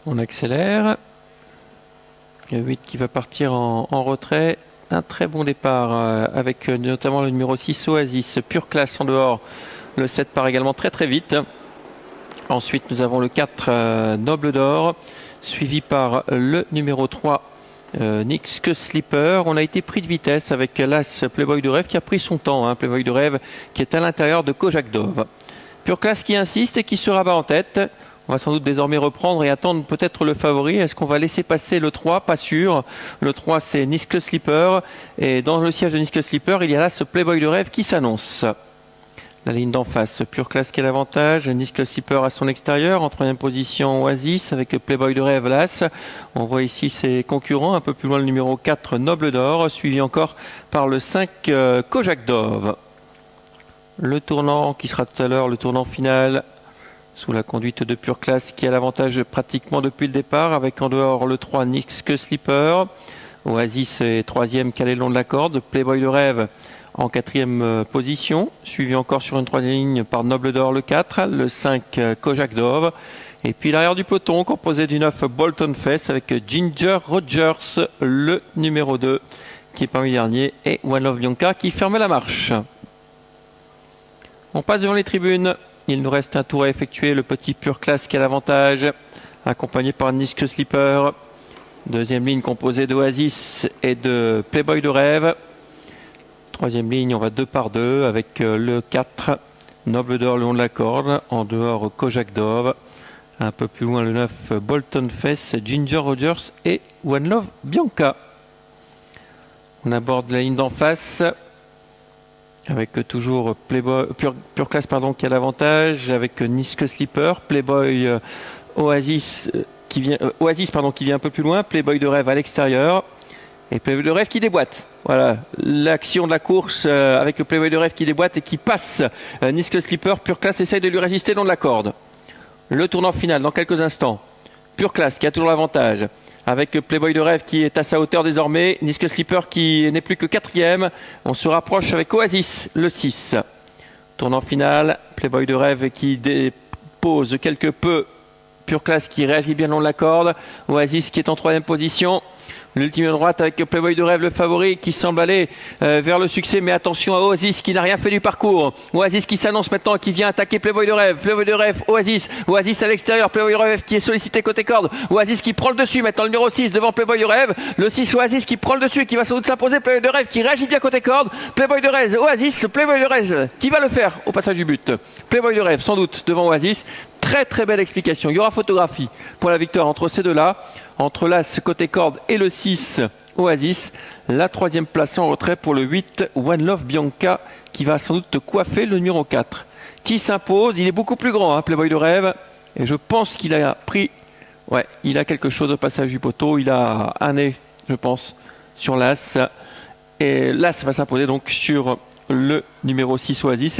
On accélère. Le 8 qui va partir en retrait. Un très bon départ avec notamment le numéro 6 Oasis, pure classe en dehors. Le 7 part également très très vite. Ensuite nous avons le 4 Noble d'Or, suivi par le numéro 3 Nix Slipper. On a été pris de vitesse avec l'As Playboy de Rêve qui a pris son temps. Playboy de Rêve qui est à l'intérieur de Kojak Dove. Pure classe qui insiste et qui se rabat en tête. On va sans doute désormais reprendre et attendre peut-être le favori. Est-ce qu'on va laisser passer le 3? Pas sûr. Le 3 c'est Niske Slipper. Et dans le siège de Niske Slipper, il y a là ce Playboy de Rêve qui s'annonce. La ligne d'en face, pure classe qui a l'avantage. Niske Slipper à son extérieur. En troisième position, Oasis avec Playboy de Rêve l'As. On voit ici ses concurrents. Un peu plus loin le numéro 4 Noble d'Or. Suivi encore par le 5 Kojak Dove. Le tournant qui sera tout à l'heure le tournant final. Sous la conduite de pure classe qui a l'avantage pratiquement depuis le départ, avec en dehors le 3 Niske Slipper. Oasis est troisième calé le long de la corde. Playboy de Rêve en quatrième position, suivi encore sur une troisième ligne par Noble d'Or le 4, le 5 Kojak Dove. Et puis l'arrière du peloton composé du 9 Bolton Fest avec Ginger Rogers, le numéro 2, qui est parmi les derniers, et One Love Bianca qui ferme la marche. On passe devant les tribunes. Il nous reste un tour à effectuer, le petit pure classe qui a l'avantage, accompagné par Niske Slipper. Deuxième ligne composée d'Oasis et de Playboy de Rêve. Troisième ligne, on va 2 par 2 avec le 4 Noble d'Or le long de la corde. En dehors, Kojak Dove. Un peu plus loin, le 9 Bolton Fest, Ginger Rogers et One Love Bianca. On aborde la ligne d'en face. Avec toujours Playboy, pure classe qui a l'avantage, avec Niske Slipper, Playboy Oasis qui vient un peu plus loin, Playboy de Rêve à l'extérieur et Playboy de Rêve qui déboîte. Voilà l'action de la course avec le Playboy de Rêve qui déboîte et qui passe. Niske Slipper, pure classe essaye de lui résister le long de la corde. Le tournant final dans quelques instants. Pure classe qui a toujours l'avantage. Avec Playboy de Rêve qui est à sa hauteur désormais. Niske Slipper qui n'est plus que quatrième. On se rapproche avec Oasis, le 6. Tournant final. Playboy de Rêve qui dépose quelque peu. Pure classe qui réagit bien le long de la corde. Oasis qui est en troisième position. L'ultime droite avec Playboy de Rêve, le favori, qui semble aller vers le succès. Mais attention à Oasis qui n'a rien fait du parcours. Oasis qui s'annonce maintenant, qui vient attaquer Playboy de Rêve. Playboy de Rêve, Oasis. Oasis à l'extérieur. Playboy de Rêve qui est sollicité côté corde. Oasis qui prend le dessus. Maintenant le numéro 6 devant Playboy de Rêve. Le 6 Oasis qui prend le dessus et qui va sans doute s'imposer. Playboy de Rêve qui réagit bien côté corde. Playboy de Rêve, Oasis. Playboy de Rêve qui va le faire au passage du but. Playboy de Rêve sans doute devant Oasis. Très très belle explication. Il y aura photographie pour la victoire entre ces deux-là. Entre l'As côté corde et le 6 Oasis. La troisième place en retrait pour le 8 One Love Bianca qui va sans doute coiffer le numéro 4. Qui s'impose, il est beaucoup plus grand, Playboy de Rêve. Et je pense qu'il a pris... Ouais, il a quelque chose au passage du poteau. Il a un nez, je pense, sur l'As. Et l'As va s'imposer donc sur le numéro 6 Oasis.